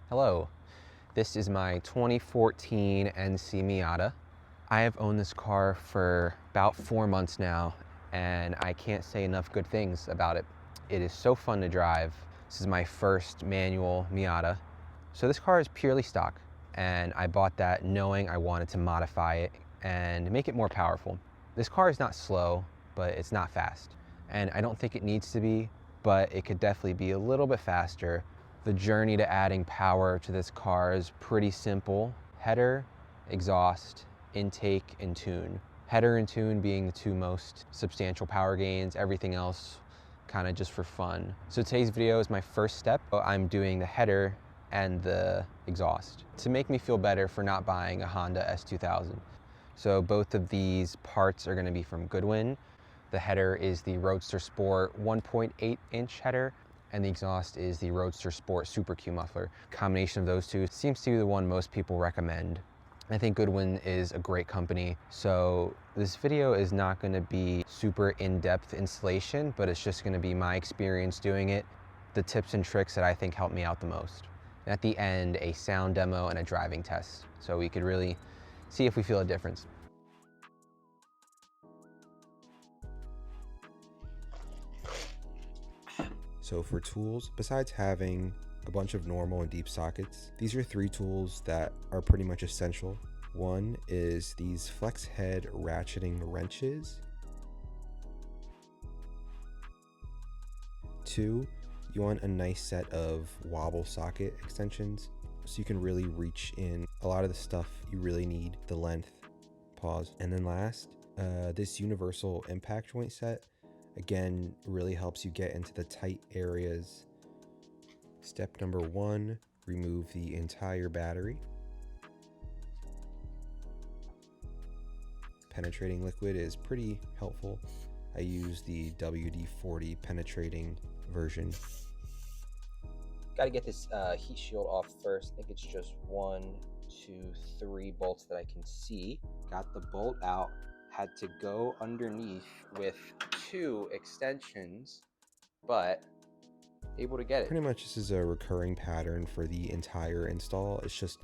Hello, this is my 2014 NC Miata. I have owned this car for about 4 months now, and I can't say enough good things about it. It is so fun to drive. This is my first manual Miata. So this car is purely stock, and I bought that knowing I wanted to modify it and make it more powerful. This car is not slow, but it's not fast. And I don't think it needs to be, but it could definitely be a little bit faster. The journey to adding power to this car is pretty simple. Header, exhaust, intake, and tune. Header and tune being the two most substantial power gains, everything else kind of just for fun. So today's video is my first step. I'm doing the header and the exhaust to make me feel better for not buying a Honda S2000. So both of these parts are going to be from Goodwin. The header is the RoadsterSport 1.8 inch header, and the exhaust is the RoadsterSport Super Q muffler. Combination of those two seems to be the one most people recommend. I think Goodwin is a great company, so this video is not going to be super in-depth installation, but it's just going to be my experience doing it, the tips and tricks that I think helped me out the most. And at the end, a sound demo and a driving test, so we could really see if we feel a difference. So for tools, besides having a bunch of normal and deep sockets, these are 3 tools that are pretty much essential. One is these flex head ratcheting wrenches. 2, you want a nice set of wobble socket extensions so you can really reach in a lot of the stuff you really need, the length, pause. And then last, this universal impact joint set, again, really helps you get into the tight areas. Step number 1, remove the entire battery. Penetrating liquid is pretty helpful. I use the WD-40 penetrating version. Got to get this heat shield off first. I think it's just 1, 2, 3 bolts that I can see. Got the bolt out. Had to go underneath with 2 extensions, but able to get it. Pretty much this is a recurring pattern for the entire install. It's just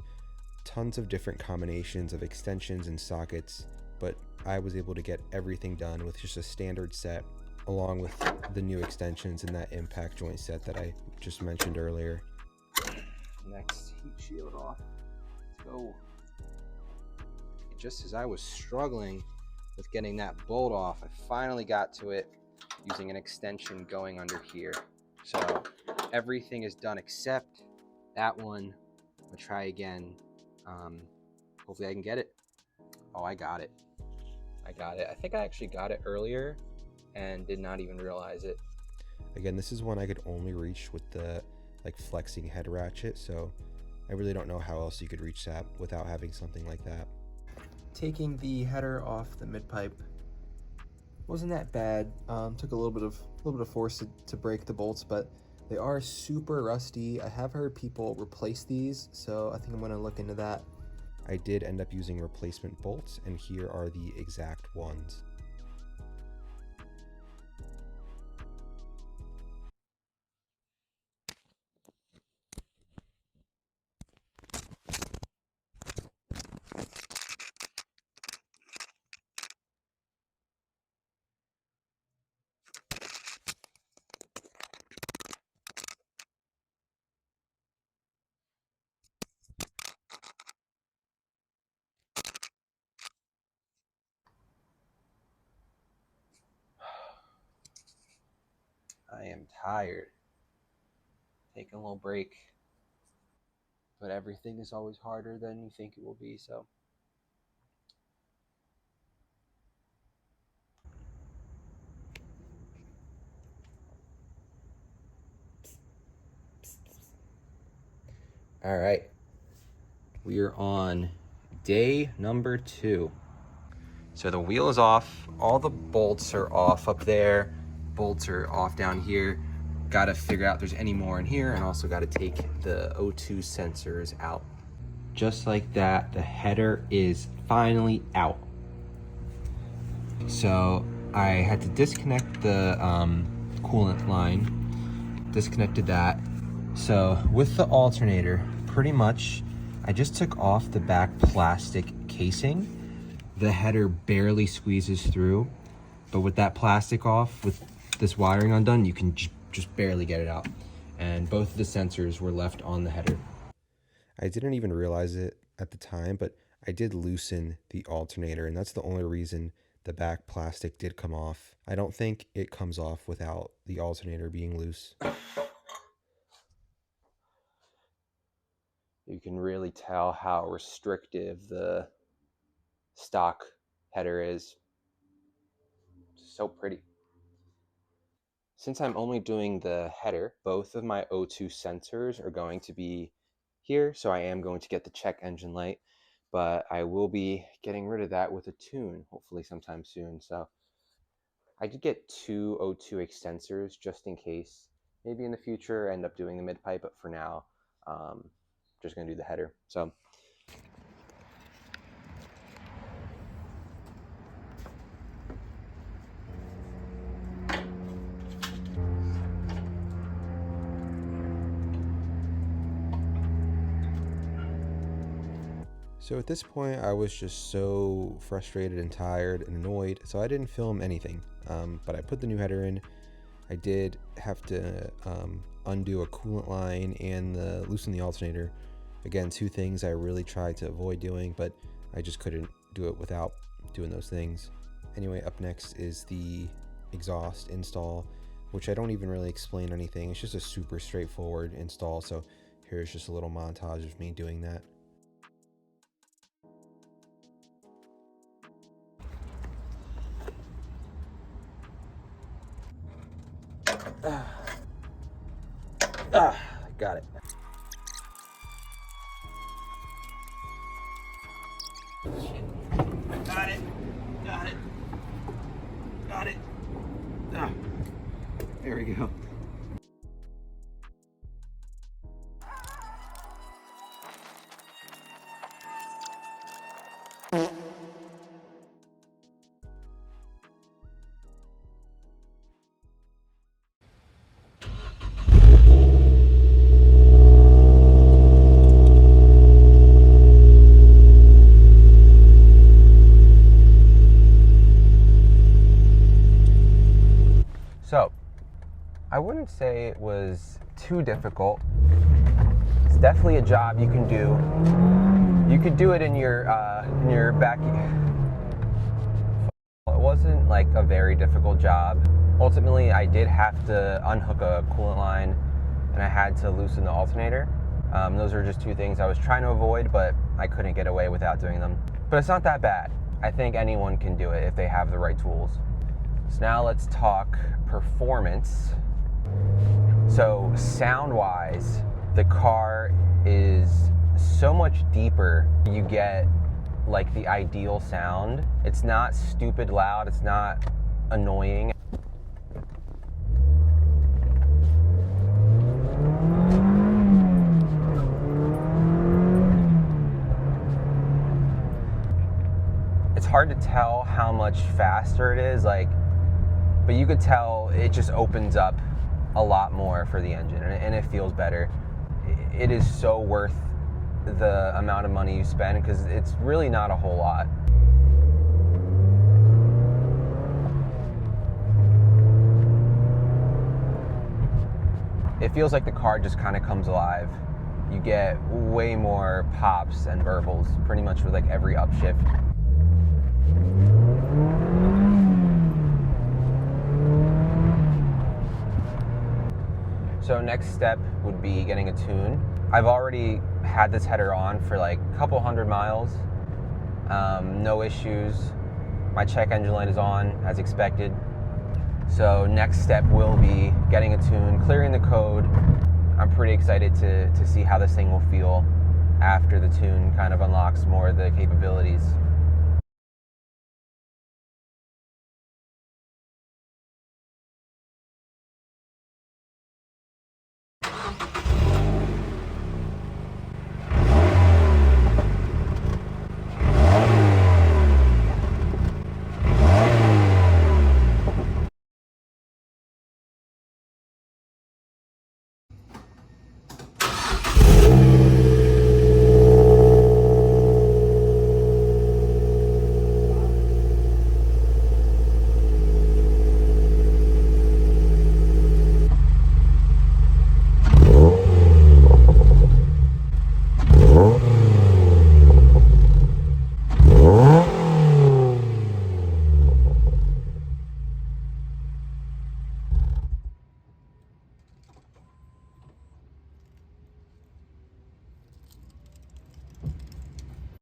tons of different combinations of extensions and sockets, but I was able to get everything done with just a standard set, along with the new extensions and that impact joint set that I just mentioned earlier. Next, heat shield off. Let's go. Just as I was struggling with getting that bolt off, I finally got to it using an extension going under here. So everything is done except that one. I'm gonna try again. Hopefully I can get it. Oh, I got it. I got it. I think I actually got it earlier and did not even realize it. Again, this is one I could only reach with the flexing head ratchet, so I really don't know how else you could reach that without having something like that. Taking the header off the mid pipe wasn't that bad. Took a little bit of force to break the bolts, but they are super rusty. I have heard people replace these, so I think I'm going to look into that. I did end up using replacement bolts, and here are the exact ones. I am tired. Taking a little break. But everything is always harder than you think it will be, so. All right. We are on day number 2. So the wheel is off. All the bolts are off up there. Bolts are off down here. Got to figure out if there's any more in here, and also got to take the O2 sensors out. Just like that, the header is finally out. So I had to disconnect the coolant line, disconnected that. So with the alternator pretty much, I just took off the back plastic casing. The header barely squeezes through, but with that plastic off, with this wiring undone, you can just barely get it out. And both of the sensors were left on the header. I didn't even realize it at the time, but I did loosen the alternator, and that's the only reason the back plastic did come off. I don't think it comes off without the alternator being loose. You can really tell how restrictive the stock header is. So pretty. Since I'm only doing the header, both of my O2 sensors are going to be here, so I am going to get the check engine light, but I will be getting rid of that with a tune, hopefully sometime soon. So I did get 2 O2 extensors just in case. Maybe in the future end up doing the mid pipe, but for now, just gonna do the header. So at this point, I was just so frustrated and tired and annoyed, so I didn't film anything. But I put the new header in. I did have to undo a coolant line and loosen the alternator. Again, 2 things I really tried to avoid doing, but I just couldn't do it without doing those things. Anyway, up next is the exhaust install, which I don't even really explain anything. It's just a super straightforward install, so here's just a little montage of me doing that. Got it. Got it. Got it. Got it. There we go. So, I wouldn't say it was too difficult. It's definitely a job you can do. You could do it in your back. It wasn't like a very difficult job. Ultimately, I did have to unhook a coolant line, and I had to loosen the alternator. Those are just 2 things I was trying to avoid, but I couldn't get away without doing them. But it's not that bad. I think anyone can do it if they have the right tools. So now let's talk performance. So sound-wise, the car is so much deeper. You get like the ideal sound. It's not stupid loud, it's not annoying. It's hard to tell how much faster it is, but you could tell it just opens up a lot more for the engine, and it feels better. It is so worth the amount of money you spend because it's really not a whole lot. It feels like the car just kind of comes alive. You get way more pops and burbles pretty much with like every upshift. So next step would be getting a tune. I've already had this header on for like a couple 100 miles. No issues. My check engine light is on as expected. So next step will be getting a tune, clearing the code. I'm pretty excited to see how this thing will feel after the tune kind of unlocks more of the capabilities.